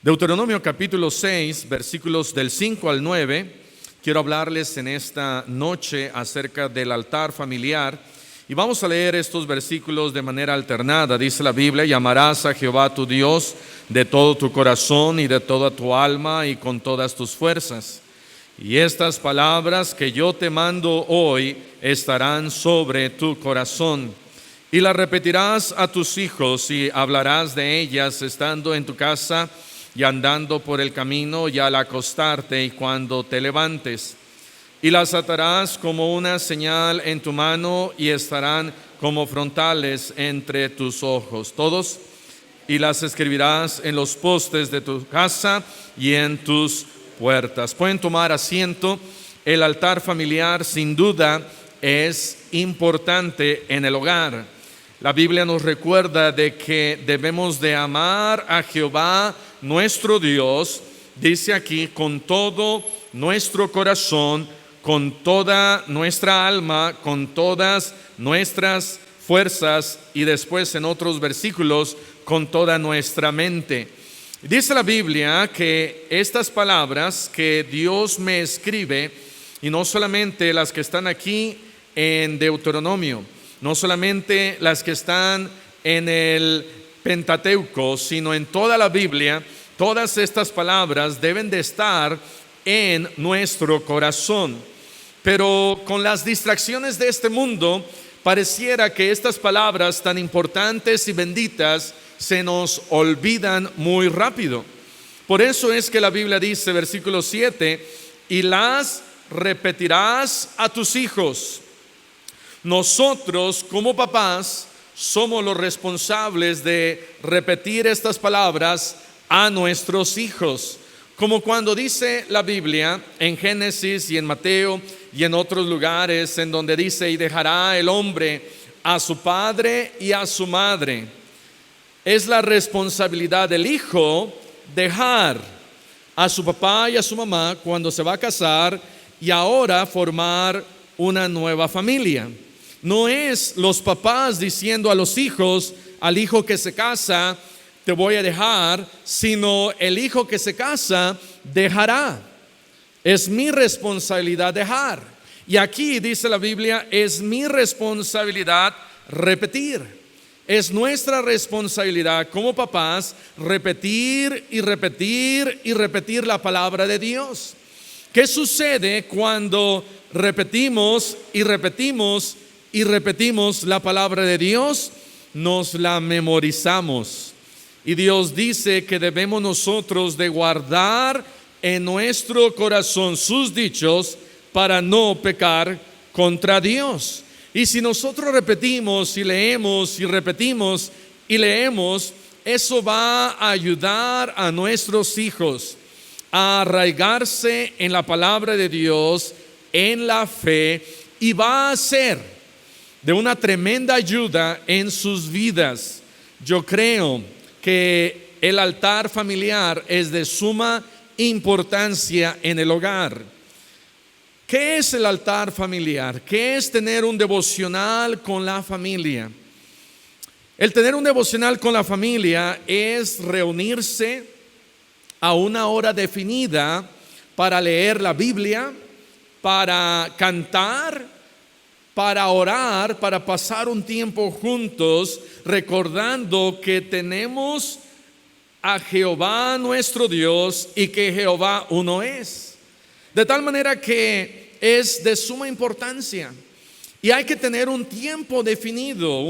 Deuteronomio capítulo 6, versículos del 5 al 9. Quiero hablarles en esta noche acerca del altar familiar. Y vamos a leer estos versículos de manera alternada. Dice la Biblia: y amarás a Jehová tu Dios de todo tu corazón y de toda tu alma y con todas tus fuerzas. Y estas palabras que yo te mando hoy estarán sobre tu corazón. Y las repetirás a tus hijos y hablarás de ellas estando en tu casa y andando por el camino y al acostarte y cuando te levantes. Y las atarás como una señal en tu mano y estarán como frontales entre tus ojos. Todos. Y las escribirás en los postes de tu casa y en tus puertas. Pueden tomar asiento. El altar familiar sin duda es importante en el hogar. La Biblia nos recuerda de que debemos de amar a Jehová nuestro Dios, dice aquí, con todo nuestro corazón, con toda nuestra alma, con todas nuestras fuerzas, y después en otros versículos, con toda nuestra mente. Dice la Biblia que estas palabras que Dios me escribe, y no solamente las que están aquí en Deuteronomio, no solamente las que están en el Pentateuco, sino en toda la Biblia, todas estas palabras deben de estar en nuestro corazón. Pero con las distracciones de este mundo, pareciera que estas palabras tan importantes y benditas se nos olvidan muy rápido. Por eso es que la Biblia dice, versículo 7, y las repetirás a tus hijos. Nosotros como papás somos los responsables de repetir estas palabras a nuestros hijos. Como cuando dice la Biblia en Génesis y en Mateo y en otros lugares en donde dice: y dejará el hombre a su padre y a su madre. Es la responsabilidad del hijo dejar a su papá y a su mamá cuando se va a casar y ahora formar una nueva familia. No es los papás diciendo a los hijos, al hijo que se casa, te voy a dejar, sino el hijo que se casa dejará. Es mi responsabilidad dejar. Y aquí dice la Biblia, es mi responsabilidad repetir. Es nuestra responsabilidad como papás repetir y repetir y repetir la palabra de Dios. ¿Qué sucede cuando repetimos y repetimos y repetimos la palabra de Dios? Nos la memorizamos. Y Dios dice que debemos nosotros de guardar en nuestro corazón sus dichos para no pecar contra Dios. Y si nosotros repetimos y leemos y repetimos y leemos, eso va a ayudar a nuestros hijos a arraigarse en la palabra de Dios, en la fe, y va a ser de una tremenda ayuda en sus vidas. Yo creo que el altar familiar es de suma importancia en el hogar. ¿Qué es el altar familiar? ¿Qué es tener un devocional con la familia? El tener un devocional con la familia es reunirse a una hora definida para leer la Biblia, para cantar, para orar, para pasar un tiempo juntos, recordando que tenemos a Jehová nuestro Dios y que Jehová uno es. De tal manera que es de suma importancia y hay que tener un tiempo definido,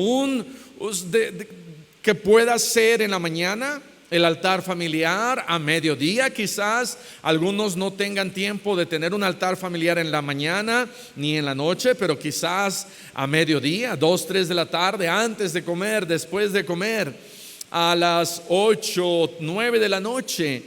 que pueda ser en la mañana, el altar familiar, a mediodía. Quizás algunos no tengan tiempo de tener un altar familiar en la mañana ni en la noche, pero quizás a mediodía, 2, 3 de la tarde, antes de comer, después de comer, a las 8, 9 de la noche,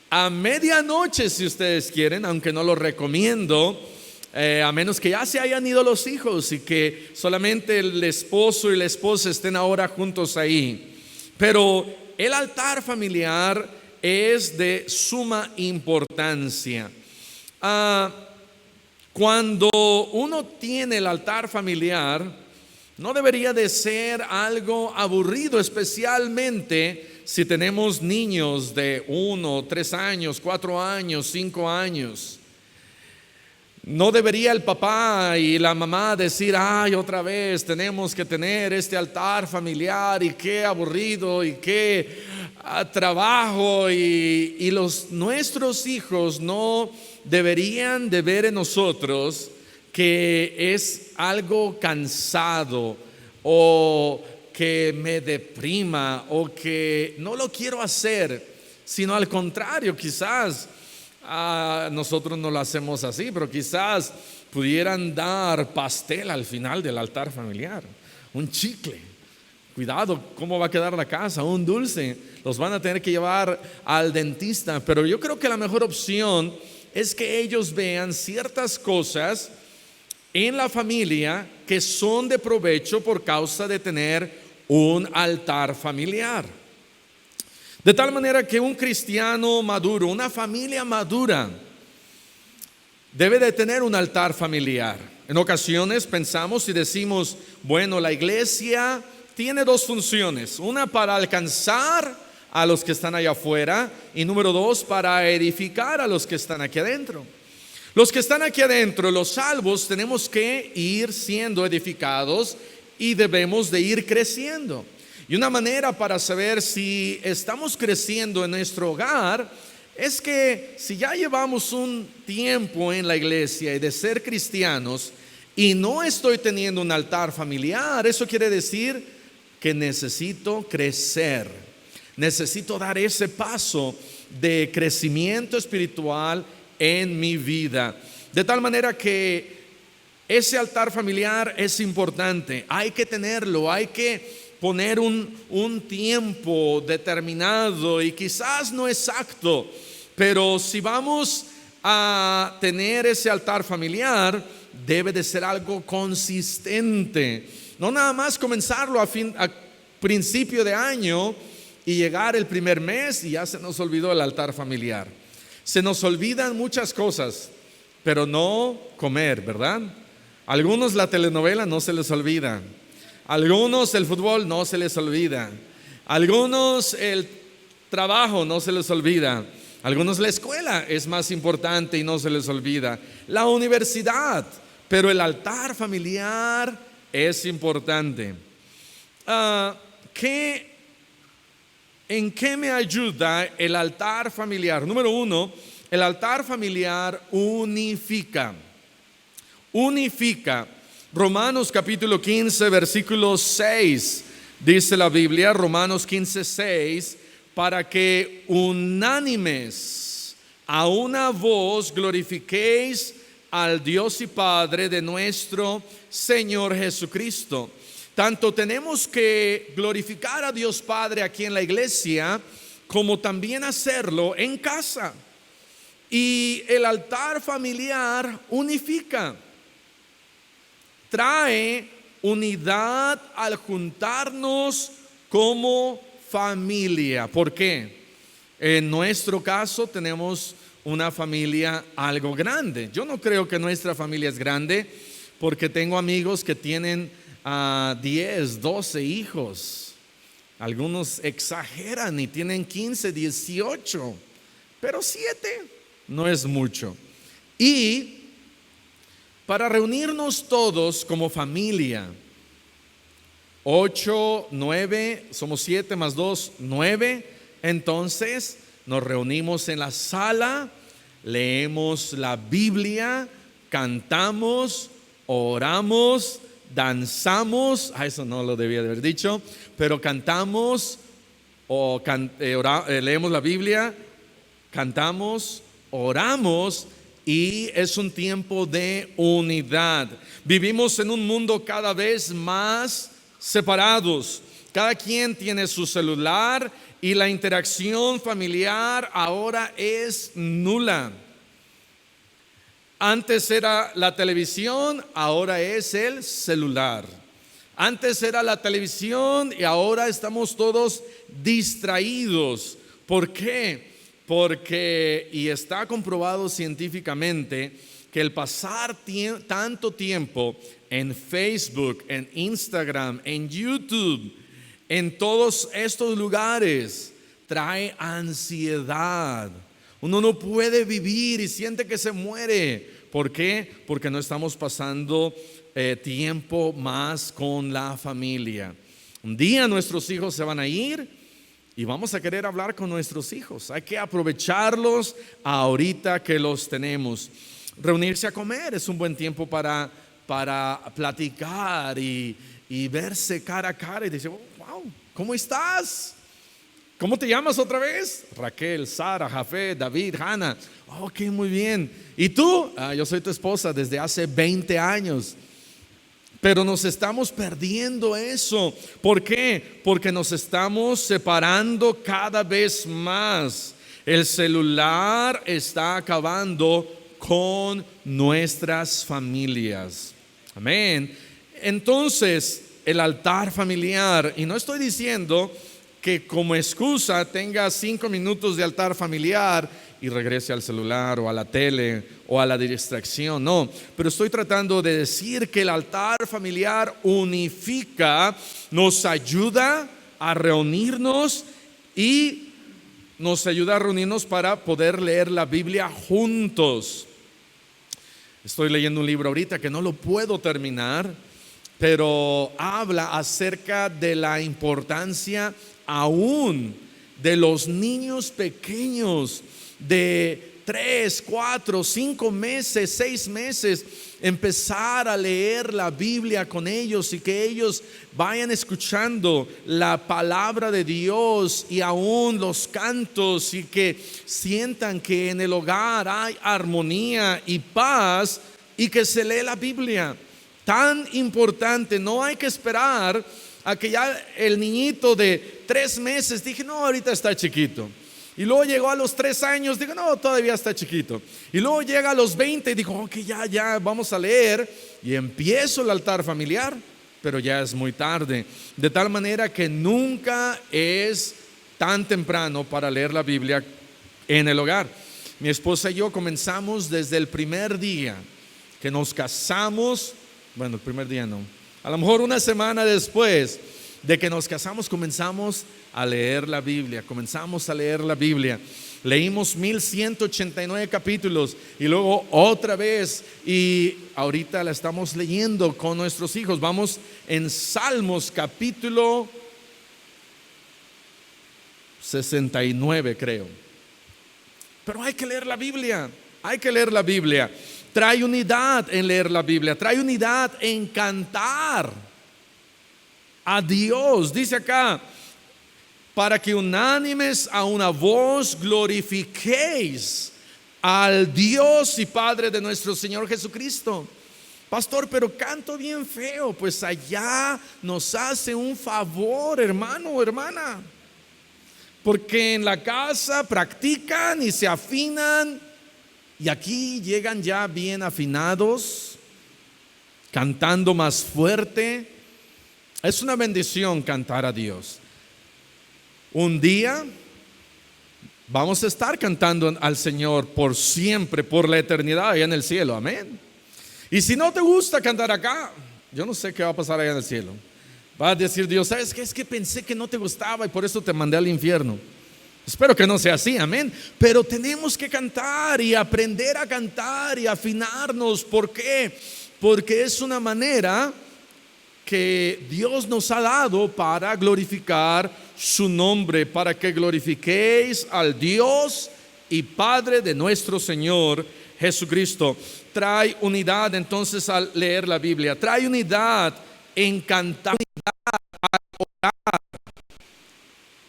a medianoche si ustedes quieren, aunque no lo recomiendo, a menos que ya se hayan ido los hijos y que solamente el esposo y la esposa estén ahora juntos ahí. Pero el altar familiar es de suma importancia. Cuando uno tiene el altar familiar, no debería de ser algo aburrido, especialmente si tenemos niños de 1, 3 años, 4 años, 5 años, no debería el papá y la mamá decir: ay, otra vez tenemos que tener este altar familiar y qué aburrido y qué trabajo, y nuestros hijos no deberían de ver en nosotros que es algo cansado o que me deprima o que no lo quiero hacer, sino al contrario, quizás nosotros no lo hacemos así, pero quizás pudieran dar pastel al final del altar familiar, un chicle. Cuidado, ¿cómo va a quedar la casa? Un dulce. Los van a tener que llevar al dentista. Pero yo creo que la mejor opción es que ellos vean ciertas cosas en la familia que son de provecho por causa de tener un altar familiar. De tal manera que un cristiano maduro, una familia madura, debe de tener un altar familiar. En ocasiones pensamos y decimos: bueno, la iglesia tiene 2 funciones: una para alcanzar a los que están allá afuera, y número 2, para edificar a los que están aquí adentro. Los que están aquí adentro, los salvos, tenemos que ir siendo edificados y debemos de ir creciendo. Y una manera para saber si estamos creciendo en nuestro hogar es que si ya llevamos un tiempo en la iglesia y de ser cristianos y no estoy teniendo un altar familiar, eso quiere decir que necesito crecer, necesito dar ese paso de crecimiento espiritual en mi vida. De tal manera que ese altar familiar es importante, hay que tenerlo, hay que poner un tiempo determinado y quizás no exacto, pero si vamos a tener ese altar familiar, debe de ser algo consistente. No nada más comenzarlo a principio de año y llegar el primer mes y ya se nos olvidó el altar familiar. Se nos olvidan muchas cosas, pero no comer, ¿verdad? Algunos la telenovela no se les olvida. Algunos el fútbol no se les olvida. Algunos el trabajo no se les olvida. Algunos la escuela es más importante y no se les olvida. La universidad, pero el altar familiar es importante. ¿En qué me ayuda el altar familiar? Número 1, el altar familiar unifica. Unifica. Romanos capítulo 15, versículo 6, dice la Biblia, Romanos 15, 6, para que unánimes a una voz glorifiquéis al Dios y Padre de nuestro Señor Jesucristo. Tanto tenemos que glorificar a Dios Padre aquí en la iglesia, como también hacerlo en casa. Y el altar familiar unifica. Trae unidad al juntarnos como familia. ¿Por qué? En nuestro caso tenemos una familia algo grande. Yo no creo que nuestra familia es grande, porque tengo amigos que tienen 10, 12 hijos. Algunos exageran y tienen 15, 18, pero 7 no es mucho. Y para reunirnos todos como familia, 8, 9, somos 7 más 2, 9. Entonces nos reunimos en la sala, leemos la Biblia, cantamos, oramos, danzamos. Eso no lo debía de haber dicho, pero cantamos o leemos la Biblia, cantamos, oramos. Y es un tiempo de unidad. Vivimos en un mundo cada vez más separados. Cada quien tiene su celular y la interacción familiar ahora es nula. Antes era la televisión, ahora es el celular. Antes era la televisión y ahora estamos todos distraídos. ¿Por qué? Porque, y está comprobado científicamente, que el pasar tanto tiempo en Facebook, en Instagram, en YouTube, en todos estos lugares, trae ansiedad. Uno no puede vivir y siente que se muere. ¿Por qué? Porque no estamos pasando tiempo más con la familia. Un día nuestros hijos se van a ir y vamos a querer hablar con nuestros hijos. Hay que aprovecharlos ahorita que los tenemos. Reunirse a comer es un buen tiempo para platicar y verse cara a cara y decir, oh, wow, ¿cómo estás? ¿Cómo te llamas otra vez? Raquel, Sara, Jafé, David, Hannah. Ok, muy bien. ¿Y tú? Yo soy tu esposa desde hace 20 años. Pero nos estamos perdiendo eso. ¿Por qué? Porque nos estamos separando cada vez más. El celular está acabando con nuestras familias. Amén. Entonces, el altar familiar, y no estoy diciendo que como excusa tenga 5 minutos de altar familiar y regrese al celular o a la tele o a la distracción, no, pero estoy tratando de decir que el altar familiar unifica, nos ayuda a reunirnos y nos ayuda a reunirnos para poder leer la Biblia juntos. Estoy leyendo un libro ahorita que no lo puedo terminar, pero habla acerca de la importancia aún de los niños pequeños de 3, 4, 5 meses, 6 meses, empezar a leer la Biblia con ellos y que ellos vayan escuchando la palabra de Dios y aún los cantos, y que sientan que en el hogar hay armonía y paz y que se lee la Biblia. Tan importante, no hay que esperar a que ya el niñito de 3 meses, dije, no, ahorita está chiquito. Y luego llegó a los 3 años, digo, no, todavía está chiquito. Y luego llega a los 20 y digo, ok, ya, vamos a leer. Y empiezo el altar familiar, pero ya es muy tarde. De tal manera que nunca es tan temprano para leer la Biblia en el hogar. Mi esposa y yo comenzamos desde el primer día que nos casamos. Bueno, el primer día no. A lo mejor una semana después de que nos casamos comenzamos a leer la Biblia. Comenzamos a leer la Biblia. Leímos 1189 capítulos y luego otra vez, y ahorita la estamos leyendo con nuestros hijos. Vamos en Salmos capítulo 69, creo. Pero hay que leer la Biblia. Hay que leer la Biblia. Trae unidad en leer la Biblia, trae unidad en cantar a Dios. Dice acá, para que unánimes a una voz glorifiquéis al Dios y Padre de nuestro Señor Jesucristo. Pastor, pero canto bien feo. Pues allá nos hace un favor, hermano o hermana, porque en la casa practican y se afinan. Y aquí llegan ya bien afinados, cantando más fuerte. Es una bendición cantar a Dios. Un día vamos a estar cantando al Señor por siempre, por la eternidad allá en el cielo. Amén. Y si no te gusta cantar acá, yo no sé qué va a pasar allá en el cielo. Va a decir Dios, ¿sabes qué? Es que pensé que no te gustaba y por eso te mandé al infierno. Espero que no sea así, amén. Pero tenemos que cantar y aprender a cantar y afinarnos. ¿Por qué? Porque es una manera que Dios nos ha dado para glorificar su nombre, para que glorifiquéis al Dios y Padre de nuestro Señor Jesucristo. Trae unidad entonces al leer la Biblia. Trae unidad en cantar,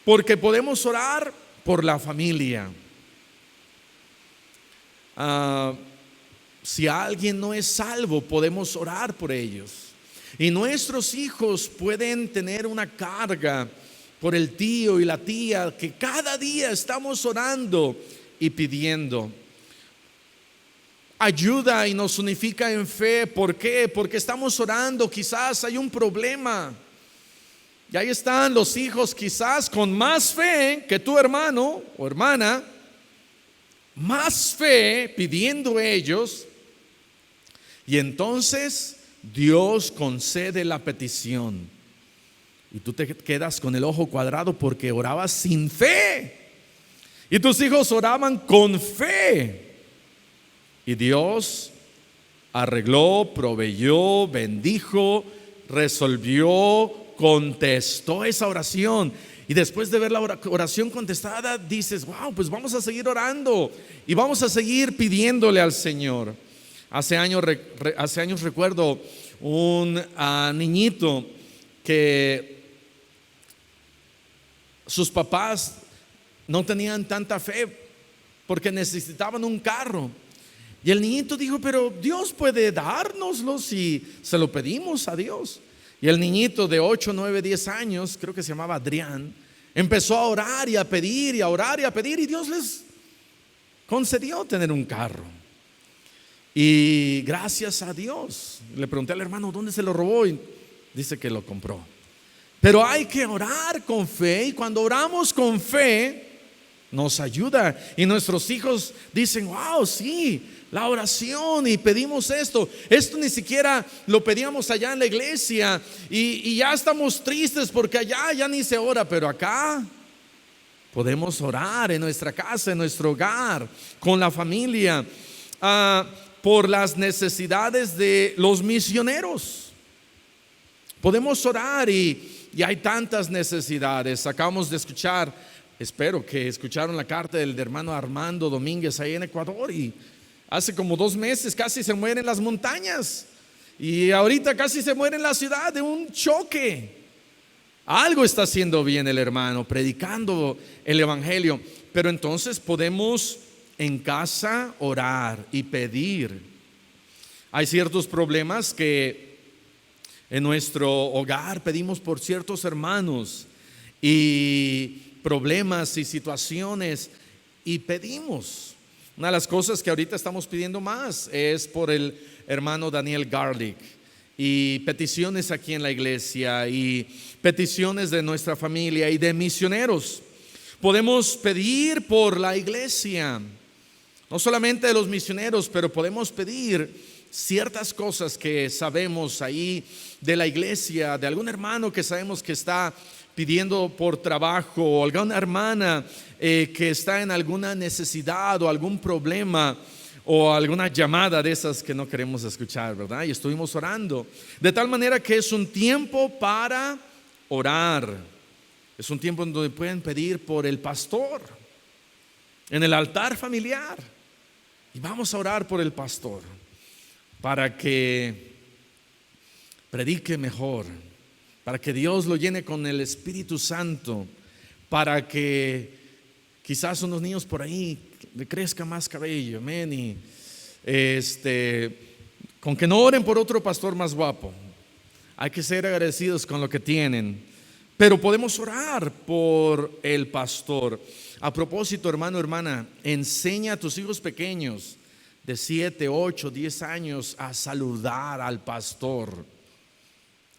porque podemos orar por la familia. Si alguien no es salvo, podemos orar por ellos. Y nuestros hijos pueden tener una carga por el tío y la tía, que cada día estamos orando y pidiendo ayuda y nos unifica en fe. ¿Por qué? Porque estamos orando, quizás hay un problema. Y ahí están los hijos quizás con más fe que tu hermano o hermana, más fe pidiendo ellos, y entonces Dios concede la petición. Y tú te quedas con el ojo cuadrado porque orabas sin fe. Y tus hijos oraban con fe. Y Dios arregló, proveyó, bendijo, resolvió, contestó esa oración. Y después de ver la oración contestada, dices, wow, pues vamos a seguir orando y vamos a seguir pidiéndole al Señor. Hace años recuerdo un niñito que sus papás no tenían tanta fe porque necesitaban un carro. Y el niñito dijo, pero Dios puede dárnoslo si se lo pedimos a Dios. Y el niñito de 8, 9, 10 años, creo que se llamaba Adrián, empezó a orar y a pedir y a orar y a pedir, y Dios les concedió tener un carro. Y gracias a Dios, le pregunté al hermano, ¿dónde se lo robó? Y dice que lo compró. Pero hay que orar con fe, y cuando oramos con fe nos ayuda. Y nuestros hijos dicen, wow, sí, la oración, y pedimos esto ni siquiera lo pedíamos allá en la iglesia, y ya estamos tristes porque allá ya ni se ora, pero acá podemos orar en nuestra casa, en nuestro hogar, con la familia, por las necesidades de los misioneros. Podemos orar y hay tantas necesidades. Acabamos de escuchar, espero que escucharon la carta del hermano Armando Domínguez ahí en Ecuador, y hace como 2 meses casi se muere en las montañas, y ahorita casi se muere en la ciudad de un choque. Algo está haciendo bien el hermano, predicando el evangelio. Pero entonces podemos en casa orar y pedir. Hay ciertos problemas que en nuestro hogar pedimos por ciertos hermanos, y problemas y situaciones, y pedimos. Una de las cosas que ahorita estamos pidiendo más es por el hermano Daniel Garlic, y peticiones aquí en la iglesia, y peticiones de nuestra familia y de misioneros. Podemos pedir por la iglesia, no solamente de los misioneros, pero podemos pedir ciertas cosas que sabemos ahí de la iglesia, de algún hermano que sabemos que está pidiendo por trabajo, o alguna hermana que está en alguna necesidad o algún problema, o alguna llamada de esas que no queremos escuchar, ¿verdad? Y estuvimos orando, de tal manera que es un tiempo para orar. Es un tiempo en donde pueden pedir por el pastor en el altar familiar, y vamos a orar por el pastor para que predique mejor, para que Dios lo llene con el Espíritu Santo, para que quizás unos niños por ahí le crezca más cabello, amén. Y con que no oren por otro pastor más guapo. Hay que ser agradecidos con lo que tienen, pero podemos orar por el pastor. A propósito, hermano, hermana, enseña a tus hijos pequeños de 7, 8, 10 años a saludar al pastor.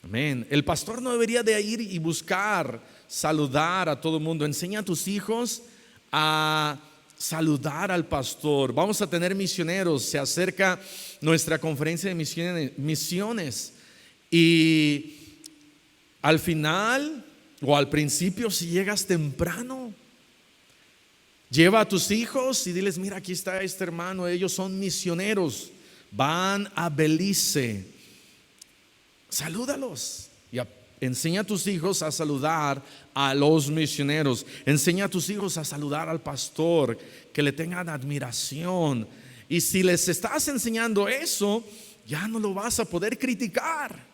Amén. El pastor no debería de ir y buscar saludar a todo el mundo. Enseña a tus hijos a saludar al pastor. Vamos a tener misioneros. Se acerca nuestra conferencia de misiones. Y al final o al principio, si llegas temprano, lleva a tus hijos y diles, mira, aquí está este hermano, ellos son misioneros, van a Belice, salúdalos. Y enseña a tus hijos a saludar a los misioneros. Enseña a tus hijos a saludar al pastor, que le tengan admiración. Y si les estás enseñando eso, ya no lo vas a poder criticar.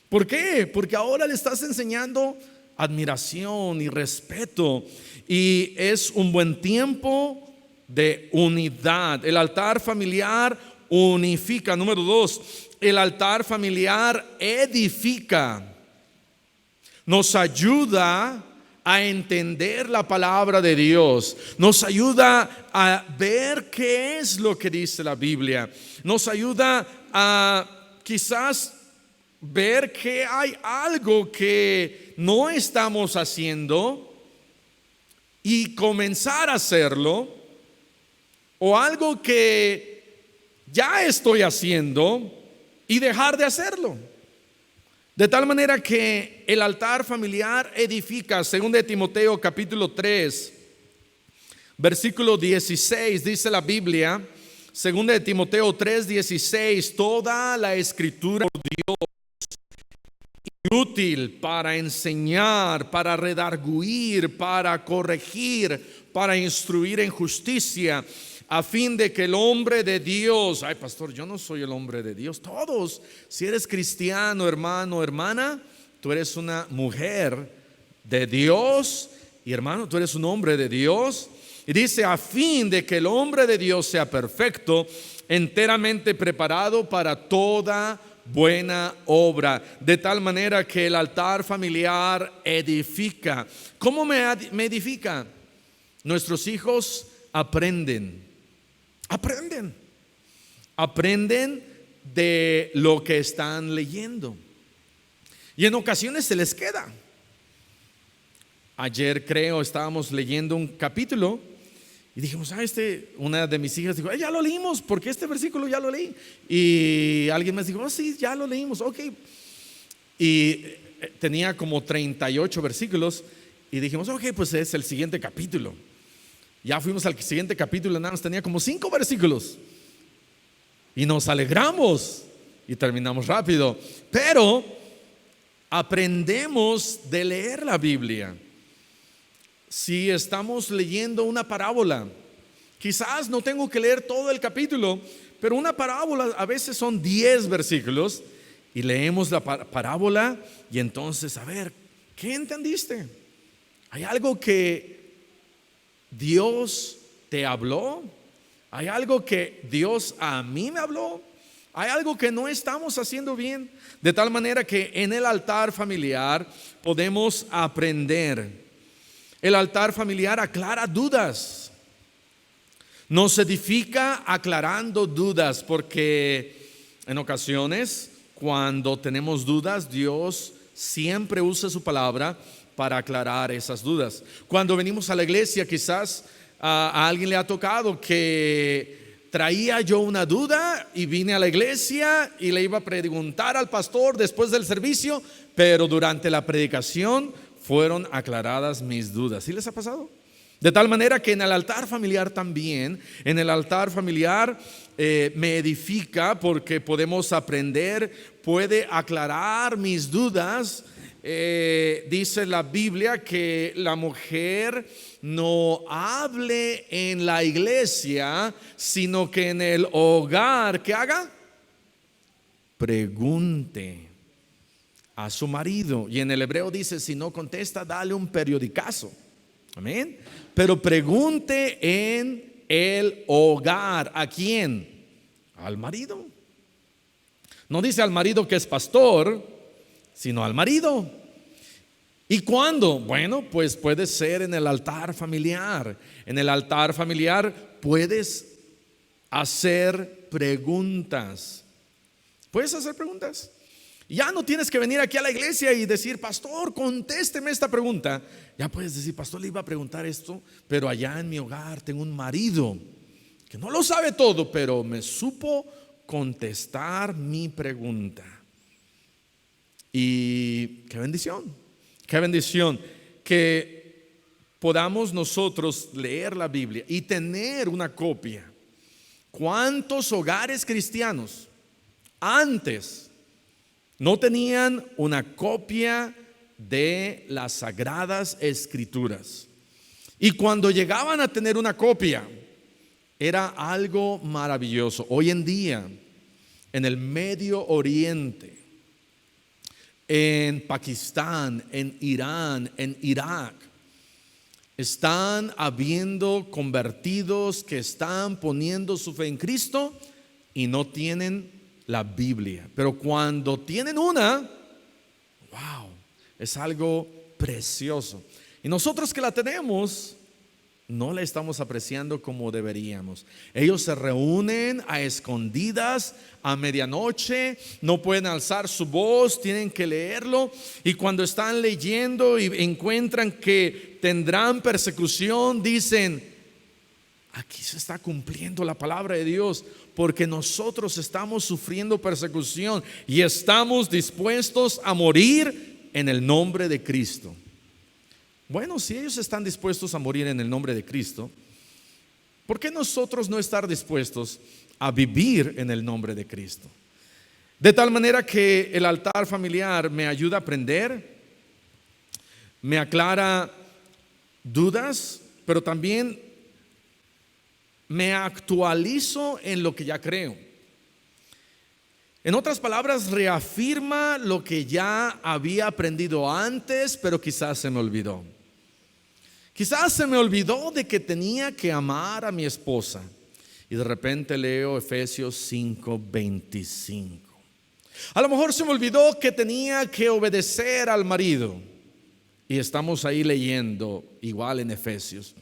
¿Por qué? Porque ahora le estás enseñando admiración y respeto. Y es un buen tiempo de unidad. El altar familiar unifica. Número 2, el altar familiar edifica. Nos ayuda a entender la palabra de Dios. Nos ayuda a ver qué es lo que dice la Biblia. Nos ayuda a quizás ver que hay algo que no estamos haciendo y comenzar a hacerlo, o algo que ya estoy haciendo y dejar de hacerlo. De tal manera que el altar familiar edifica. Según de Timoteo capítulo 3, versículo 16, dice la Biblia, según de Timoteo 3:16, toda la escritura útil para enseñar, para redarguir, para corregir, para instruir en justicia, a fin de que el hombre de Dios, ay pastor, yo no soy el hombre de Dios. Todos, si eres cristiano, hermano, hermana, tú eres una mujer de Dios, y hermano, tú eres un hombre de Dios. Y dice, a fin de que el hombre de Dios sea perfecto, enteramente preparado para toda buena obra. De tal manera que el altar familiar edifica. ¿Cómo me edifica? Nuestros hijos aprenden de lo que están leyendo, y en ocasiones se les queda. Ayer creo estábamos leyendo un capítulo y dijimos, una de mis hijas dijo, ya lo leímos, porque este versículo ya lo leí. Y alguien más dijo, oh sí, ya lo leímos, ok. Y tenía como 38 versículos y dijimos, ok, pues es el siguiente capítulo. Ya fuimos al siguiente capítulo, nada más tenía como 5 versículos. Y nos alegramos y terminamos rápido. Pero aprendemos de leer la Biblia. Si estamos leyendo una parábola, quizás no tengo que leer todo el capítulo, pero una parábola a veces son 10 versículos y leemos la parábola y entonces, a ver, ¿qué entendiste? ¿Hay algo que Dios te habló? ¿Hay algo que Dios a mí me habló? ¿Hay algo que no estamos haciendo bien? De tal manera que en el altar familiar podemos aprender. El altar familiar aclara dudas. Nos edifica aclarando dudas, porque en ocasiones cuando tenemos dudas, Dios siempre usa su palabra para aclarar esas dudas. Cuando venimos a la iglesia, quizás a alguien le ha tocado que traía yo una duda y vine a la iglesia y le iba a preguntar al pastor después del servicio, pero durante la predicación fueron aclaradas mis dudas. ¿Sí les ha pasado? De tal manera que en el altar familiar también, en el altar familiar me edifica, porque podemos aprender, puede aclarar mis dudas. Dice la Biblia que la mujer no hable en la iglesia, sino que en el hogar, ¿qué haga? Pregunte a su marido. Y en el hebreo dice, si no contesta, dale un periodicazo. Amén. Pero pregunte en el hogar. ¿A quién? Al marido. No dice al marido que es pastor, sino al marido. ¿Y cuándo? Bueno, pues puede ser en el altar familiar. En el altar familiar puedes hacer preguntas. Puedes hacer preguntas. Ya no tienes que venir aquí a la iglesia y decir, pastor, contésteme esta pregunta. Ya puedes decir, pastor, le iba a preguntar esto, pero allá en mi hogar tengo un marido que no lo sabe todo, pero me supo contestar mi pregunta. Y qué bendición que podamos nosotros leer la Biblia y tener una copia. ¿Cuántos hogares cristianos antes no tenían una copia de las Sagradas Escrituras? Y cuando llegaban a tener una copia, era algo maravilloso. Hoy en día, en el Medio Oriente, en Pakistán, en Irán, en Irak, están habiendo convertidos que están poniendo su fe en Cristo y no tienen la Biblia. Pero cuando tienen una, wow, es algo precioso. Y nosotros que la tenemos, no la estamos apreciando como deberíamos. Ellos se reúnen a escondidas a medianoche, no pueden alzar su voz, tienen que leerlo. Y cuando están leyendo y encuentran que tendrán persecución, dicen, aquí se está cumpliendo la palabra de Dios, porque nosotros estamos sufriendo persecución y estamos dispuestos a morir en el nombre de Cristo. Bueno, si ellos están dispuestos a morir en el nombre de Cristo, ¿por qué nosotros no estar dispuestos a vivir en el nombre de Cristo? De tal manera que el altar familiar me ayuda a aprender, me aclara dudas, pero también me actualizo en lo que ya creo. En otras palabras, reafirma lo que ya había aprendido antes, pero quizás se me olvidó. Quizás se me olvidó de que tenía que amar a mi esposa. Y de repente leo Efesios 5:25. A lo mejor se me olvidó que tenía que obedecer al marido. Y estamos ahí leyendo igual en Efesios.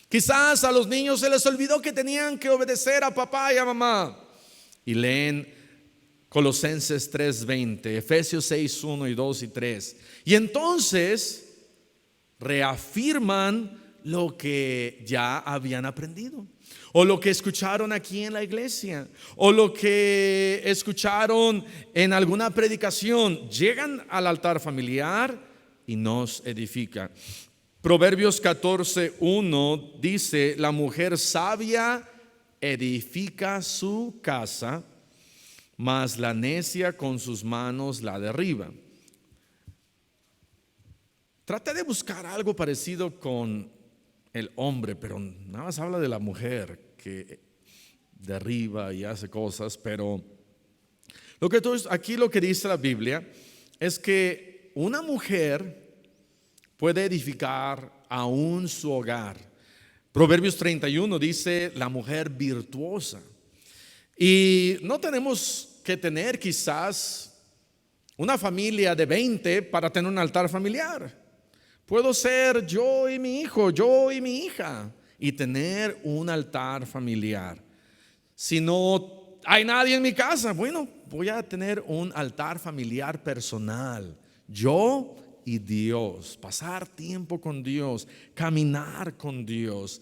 Quizás a los niños se les olvidó que tenían que obedecer a papá y a mamá. Y leen Colosenses 3:20, Efesios 6:1 y 2 y 3. Y entonces reafirman lo que ya habían aprendido, o lo que escucharon aquí en la iglesia, o lo que escucharon en alguna predicación. Llegan al altar familiar y nos edifica. Proverbios 14:1 dice: la mujer sabia edifica su casa, mas la necia con sus manos la derriba. Traté de buscar algo parecido con el hombre, pero nada más habla de la mujer que derriba y hace cosas. Pero aquí lo que dice la Biblia es que una mujer puede edificar aún su hogar. Proverbios 31 dice: la mujer virtuosa. Y no tenemos que tener quizás una familia de 20 para tener un altar familiar. Puedo ser yo y mi hijo, yo y mi hija, y tener un altar familiar. Si no hay nadie en mi casa, bueno, voy a tener un altar familiar personal. Yo y Dios, pasar tiempo con Dios, caminar con Dios,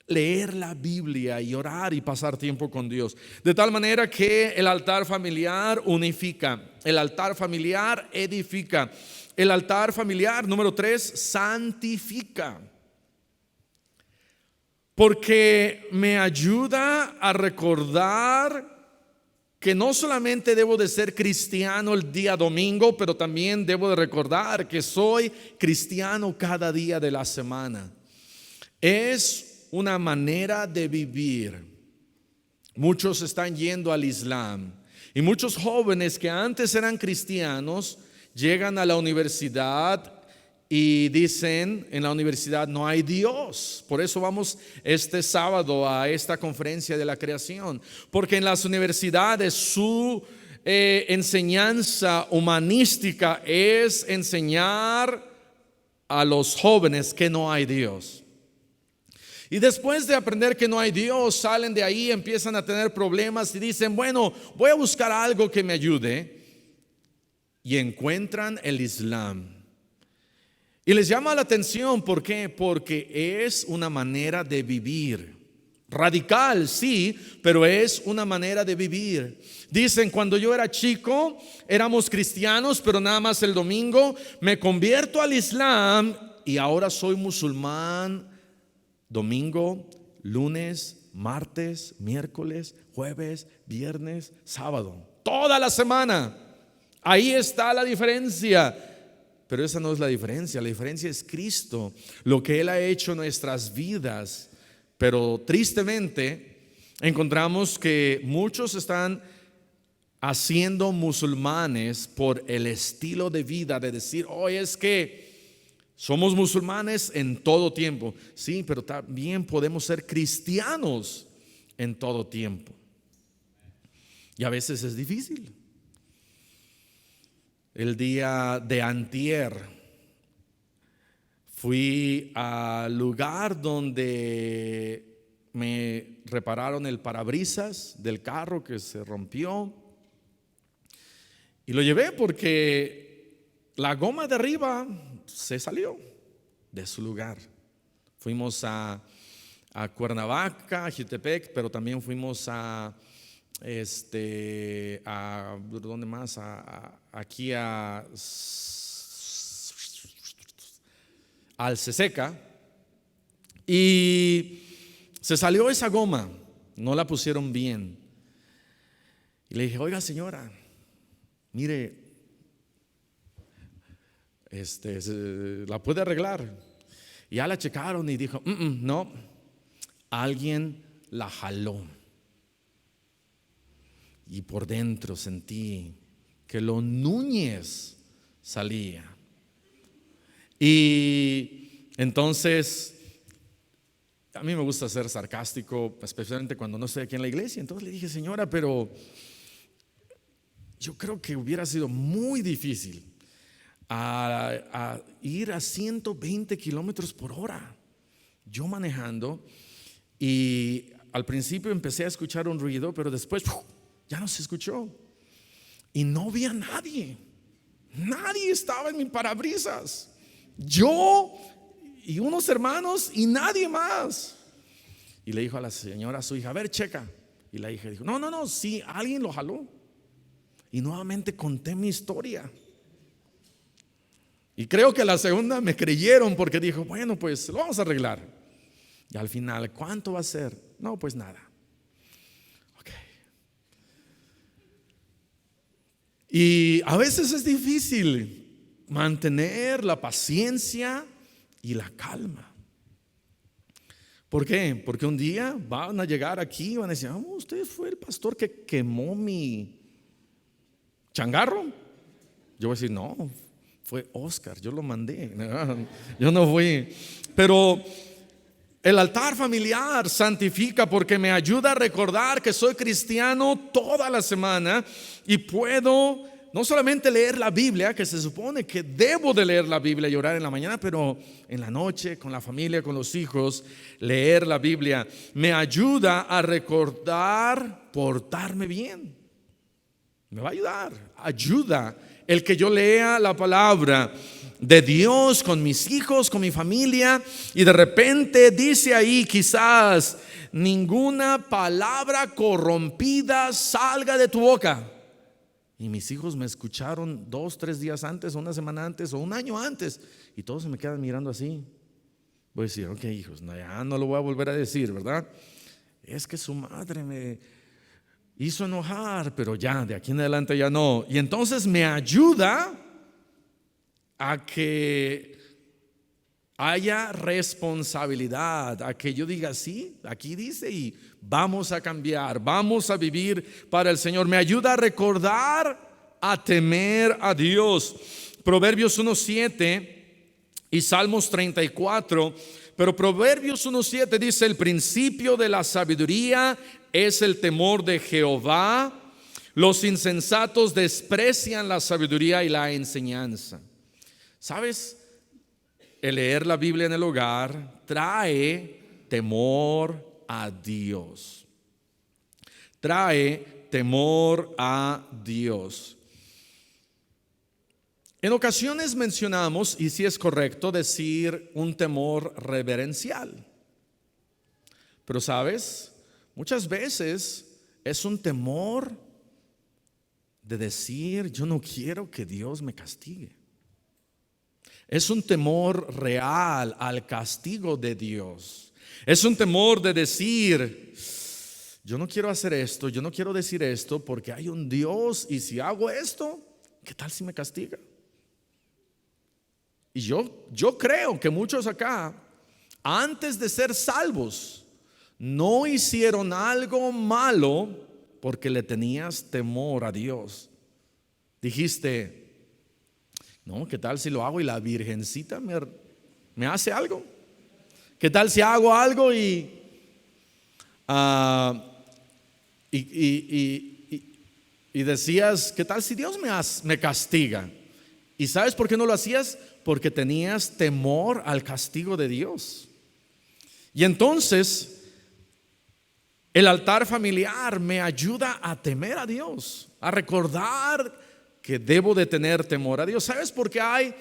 leer la Biblia y orar y pasar tiempo con Dios. De tal manera que el altar familiar unifica, el altar familiar edifica, el altar familiar, número 3, santifica. Porque me ayuda a recordar que no solamente debo de ser cristiano el día domingo, pero también debo de recordar que soy cristiano cada día de la semana. Es una manera de vivir. Muchos están yendo al Islam y muchos jóvenes que antes eran cristianos llegan a la universidad y dicen: en la universidad no hay Dios. Por eso vamos este sábado a esta conferencia de la creación, porque en las universidades su enseñanza humanística es enseñar a los jóvenes que no hay Dios. Y después de aprender que no hay Dios, salen de ahí, empiezan a tener problemas y dicen: bueno, voy a buscar algo que me ayude. Y encuentran el Islam. Y les llama la atención. ¿Por qué? Porque es una manera de vivir. Radical, sí, pero es una manera de vivir. Dicen: cuando yo era chico, éramos cristianos, pero nada más el domingo. Me convierto al Islam y ahora soy musulmán. Domingo, lunes, martes, miércoles, jueves, viernes, sábado. Toda la semana. Ahí está la diferencia. Pero esa no es la diferencia. La diferencia es Cristo, lo que Él ha hecho en nuestras vidas. Pero tristemente encontramos que muchos están haciendo musulmanes por el estilo de vida de decir: hoy es que somos musulmanes en todo tiempo. Sí, pero también podemos ser cristianos en todo tiempo. Y a veces es difícil. El día de antier fui al lugar donde me repararon el parabrisas del carro que se rompió, y lo llevé porque la goma de arriba se salió de su lugar. Fuimos a a Cuernavaca, a Jutepec, pero también fuimos a ¿dónde más? Aquí a Alceseca, y se salió esa goma, no la pusieron bien. Y le dije, oiga señora, mire, la puede arreglar. Y ya la checaron y dijo, no, alguien la jaló. Y por dentro sentí que lo Núñez salía. Y entonces, a mí me gusta ser sarcástico, especialmente cuando no estoy aquí en la iglesia. Entonces le dije, señora, pero yo creo que hubiera sido muy difícil a ir a 120 kilómetros por hora, yo manejando. Y al principio empecé a escuchar un ruido, pero después ya no se escuchó. Y no había nadie. Nadie estaba en mi parabrisas. Yo y unos hermanos y nadie más. Y le dijo a la señora, a su hija, a ver, checa. Y la hija dijo, no, sí, alguien lo jaló. Y nuevamente conté mi historia. Y creo que la segunda me creyeron porque dijo, bueno, pues lo vamos a arreglar. Y al final, ¿cuánto va a ser? No, pues nada. Ok. Y a veces es difícil mantener la paciencia y la calma. ¿Por qué? Porque un día van a llegar aquí y van a decir, usted fue el pastor que quemó mi changarro. Yo voy a decir, no, fue Oscar, yo lo mandé, yo no fui. Pero el altar familiar santifica porque me ayuda a recordar que soy cristiano toda la semana y puedo no solamente leer la Biblia, que se supone que debo de leer la Biblia y orar en la mañana, pero en la noche, con la familia, con los hijos, leer la Biblia me ayuda a recordar portarme bien. Me va a ayudar, ayuda el que yo lea la palabra de Dios con mis hijos, con mi familia, y de repente dice ahí quizás ninguna palabra corrompida salga de tu boca. Y mis hijos me escucharon 2, 3 días antes, una semana antes o un año antes, y todos se me quedan mirando así. Voy a decir, ok hijos, ya no lo voy a volver a decir, ¿verdad? Es que su madre me hizo enojar, pero ya, de aquí en adelante ya no. Y entonces me ayuda a que haya responsabilidad, a que yo diga, sí, aquí dice, y vamos a cambiar, vamos a vivir para el Señor. Me ayuda a recordar, a temer a Dios. Proverbios 1:7 y Salmos 34. Pero Proverbios 1:7 dice, el principio de la sabiduría es el temor de Jehová. Los insensatos desprecian la sabiduría y la enseñanza. ¿Sabes? El leer la Biblia en el hogar trae temor a Dios. Trae temor a Dios. En ocasiones mencionamos, y si es correcto decir, un temor reverencial. Pero sabes, muchas veces es un temor de decir, yo no quiero que Dios me castigue. Es un temor real al castigo de Dios. Es un temor de decir, yo no quiero hacer esto, yo no quiero decir esto porque hay un Dios, y si hago esto, ¿qué tal si me castiga? Y yo creo que muchos acá, antes de ser salvos, no hicieron algo malo porque le tenías temor a Dios. Dijiste, no, ¿qué tal si lo hago y la virgencita me hace algo? ¿Qué tal si hago algo y decías, ¿qué tal si Dios me castiga? ¿Y sabes por qué no lo hacías? Porque tenías temor al castigo de Dios. Y entonces el altar familiar me ayuda a temer a Dios, a recordar que debo de tener temor a Dios. ¿Sabes por qué hay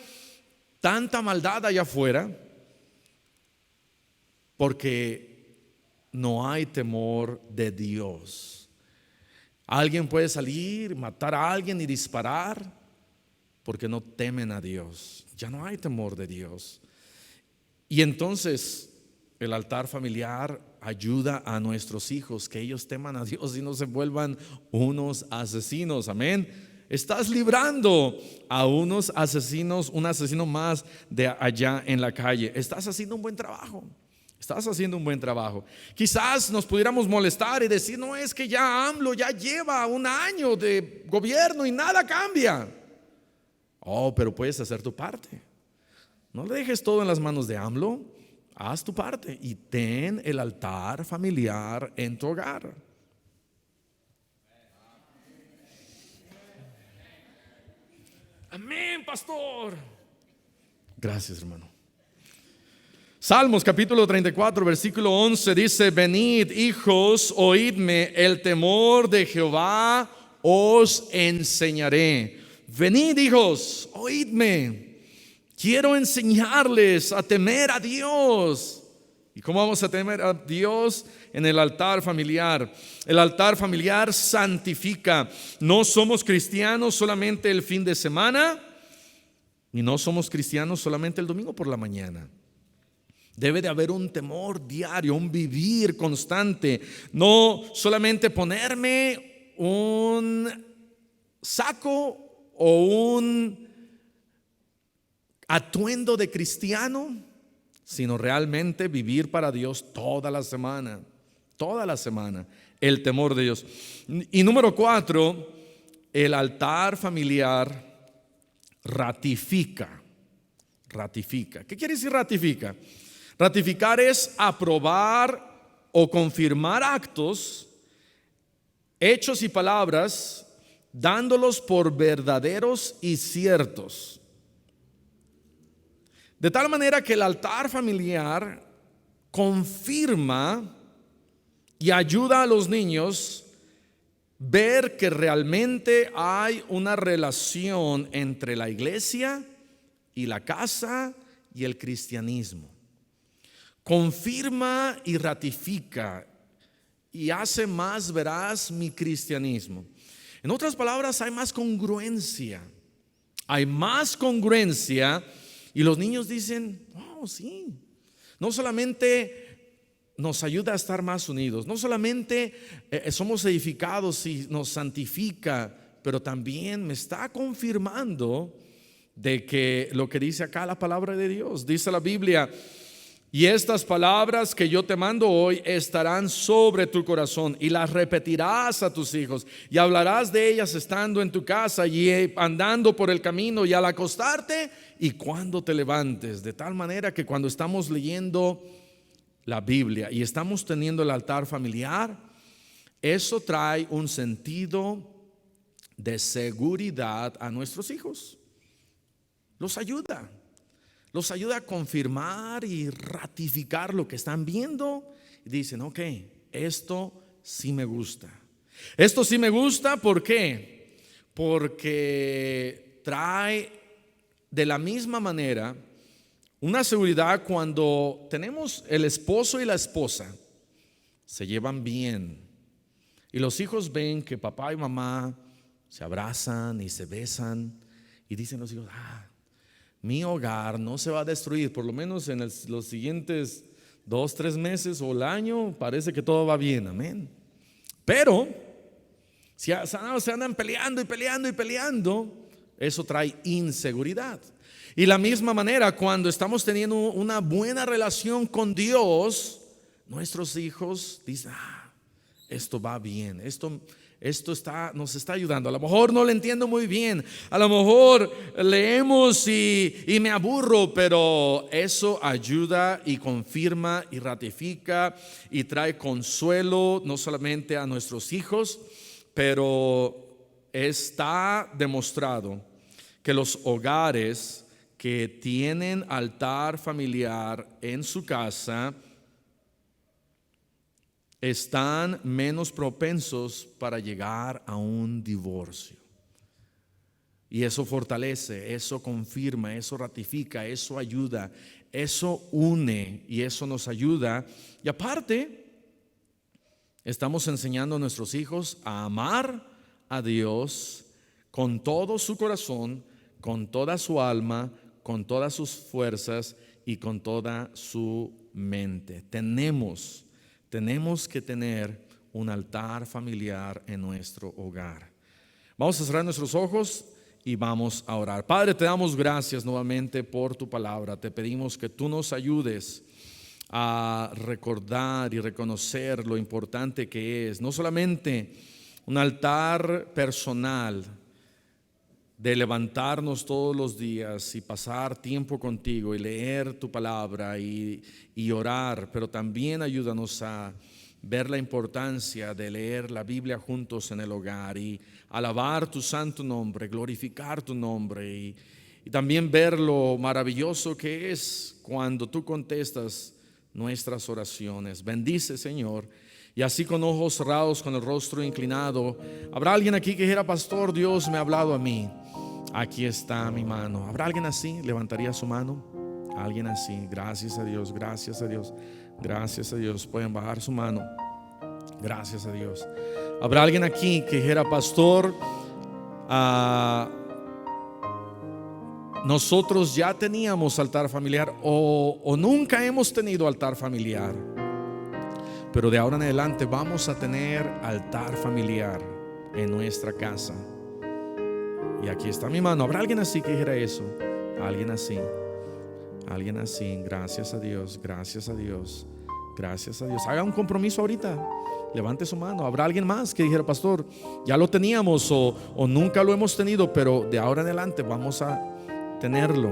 tanta maldad allá afuera? Porque no hay temor de Dios. Alguien puede salir, matar a alguien y disparar porque no temen a Dios. Ya no hay temor de Dios. Y entonces el altar familiar ayuda a nuestros hijos que ellos teman a Dios y no se vuelvan unos asesinos. Amén. Estás librando a unos asesinos, un asesino más de allá en la calle. Estás haciendo un buen trabajo. Estás haciendo un buen trabajo. Quizás nos pudiéramos molestar y decir, no, es que ya AMLO ya lleva un año de gobierno y nada cambia. Oh, pero puedes hacer tu parte. No le dejes todo en las manos de AMLO. Haz tu parte y ten el altar familiar en tu hogar. Amén, pastor. Gracias, hermano. Salmos capítulo 34, versículo 11 dice: venid, hijos, oídme, el temor de Jehová os enseñaré. Venid, hijos, oídme. Quiero enseñarles a temer a Dios. ¿Y cómo vamos a temer a Dios? En el altar familiar. El altar familiar santifica. No somos cristianos solamente el fin de semana, y no somos cristianos solamente el domingo por la mañana. Debe de haber un temor diario, un vivir constante. No solamente ponerme un saco o un atuendo de cristiano, sino realmente vivir para Dios toda la semana, el temor de Dios. Y número 4, el altar familiar ratifica. ¿Qué quiere decir ratifica? Ratificar es aprobar o confirmar actos, hechos y palabras, dándolos por verdaderos y ciertos. De tal manera que el altar familiar confirma y ayuda a los niños ver que realmente hay una relación entre la iglesia y la casa y el cristianismo. Confirma y ratifica y hace más veraz mi cristianismo. En otras palabras, hay más congruencia. Y los niños dicen, oh, sí. No solamente nos ayuda a estar más unidos, no solamente somos edificados y nos santifica, pero también me está confirmando de que lo que dice acá la palabra de Dios. Dice la Biblia: y estas palabras que yo te mando hoy estarán sobre tu corazón, y las repetirás a tus hijos, y hablarás de ellas estando en tu casa y andando por el camino y al acostarte y cuando te levantes. De tal manera que cuando estamos leyendo la Biblia y estamos teniendo el altar familiar, eso trae un sentido de seguridad a nuestros hijos. Los ayuda a confirmar y ratificar lo que están viendo. Y dicen, ok, esto sí me gusta. Esto sí me gusta, ¿por qué? Porque trae de la misma manera una seguridad cuando tenemos el esposo y la esposa, se llevan bien. Y los hijos ven que papá y mamá se abrazan y se besan. Y dicen los hijos, mi hogar no se va a destruir, por lo menos en los siguientes 2-3 meses o el año, parece que todo va bien, amén. Pero si se andan peleando y peleando, eso trae inseguridad. Y la misma manera, cuando estamos teniendo una buena relación con Dios, nuestros hijos dicen, esto va bien, esto nos está ayudando. A lo mejor no lo entiendo muy bien, a lo mejor leemos y me aburro, pero eso ayuda y confirma y ratifica y trae consuelo no solamente a nuestros hijos, pero está demostrado que los hogares que tienen altar familiar en su casa están menos propensos para llegar a un divorcio. Y eso fortalece, eso confirma, eso ratifica, eso ayuda, eso une y eso nos ayuda. Y aparte, Estamos enseñando a nuestros hijos a amar a Dios con todo su corazón, con toda su alma, con todas sus fuerzas y con toda su mente. Tenemos que tener un altar familiar en nuestro hogar. Vamos a cerrar nuestros ojos y vamos a orar. Padre, te damos gracias nuevamente por tu palabra. Te pedimos que tú nos ayudes a recordar y reconocer lo importante que es, no solamente un altar personal de levantarnos todos los días y pasar tiempo contigo y leer tu palabra y orar, pero también ayúdanos a ver la importancia de leer la Biblia juntos en el hogar y alabar tu santo nombre, glorificar tu nombre y también ver lo maravilloso que es cuando tú contestas nuestras oraciones. Bendice, Señor. Y así, con ojos cerrados, con el rostro inclinado, ¿habrá alguien aquí que dijera: pastor, Dios me ha hablado a mí? Aquí está mi mano. ¿Habrá alguien así? ¿Levantaría su mano? Alguien así. Gracias a Dios, gracias a Dios, gracias a Dios. Pueden bajar su mano. Gracias a Dios. ¿Habrá alguien aquí que dijera: pastor, nosotros ya teníamos altar familiar o nunca hemos tenido altar familiar, pero de ahora en adelante vamos a tener altar familiar en nuestra casa? Y aquí está mi mano. ¿Habrá alguien así que dijera eso? Alguien así. Alguien así. Gracias a Dios, gracias a Dios, gracias a Dios. Haga un compromiso ahorita. Levante su mano. ¿Habrá alguien más que dijera: pastor, ya lo teníamos o nunca lo hemos tenido, pero de ahora en adelante vamos a tenerlo?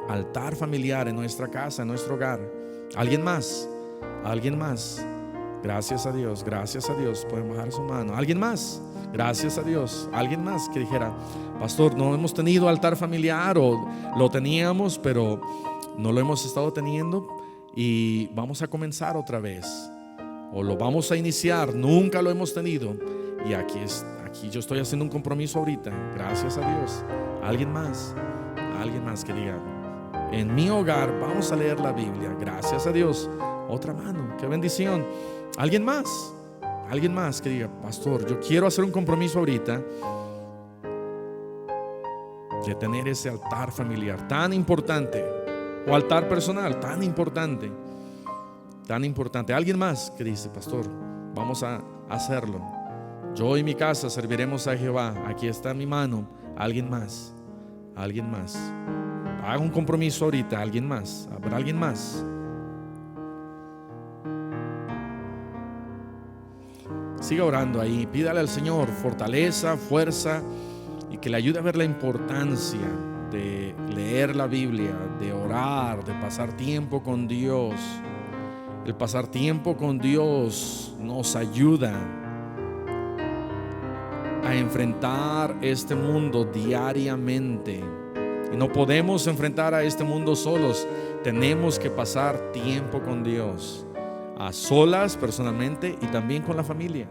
Altar familiar en nuestra casa, en nuestro hogar. ¿Alguien más? ¿Alguien más? Gracias a Dios, gracias a Dios. Pueden bajar su mano. ¿Alguien más? Gracias a Dios. ¿Alguien más que dijera: pastor, no hemos tenido altar familiar o lo teníamos, pero no lo hemos estado teniendo y vamos a comenzar otra vez, o lo vamos a iniciar, nunca lo hemos tenido y aquí yo estoy haciendo un compromiso ahorita? Gracias a Dios. ¿Alguien más? Alguien más que diga: en mi hogar vamos a leer la Biblia? Gracias a Dios. Otra mano. Qué bendición. ¿Alguien más? Alguien más que diga: pastor, yo quiero hacer un compromiso ahorita de tener ese altar familiar tan importante, o altar personal tan importante, tan importante. ¿Alguien más que dice: pastor, vamos a hacerlo? Yo y mi casa serviremos a Jehová. Aquí está mi mano. ¿Alguien más? ¿Alguien más? Haga un compromiso ahorita. ¿Alguien más? ¿Habrá alguien más? Siga orando ahí. Pídale al Señor fortaleza, fuerza y que le ayude a ver la importancia de leer la Biblia, de orar, de pasar tiempo con Dios. El pasar tiempo con Dios nos ayuda a enfrentar este mundo diariamente. Y no podemos enfrentar a este mundo solos. Tenemos que pasar tiempo con Dios, a solas personalmente y también con la familia.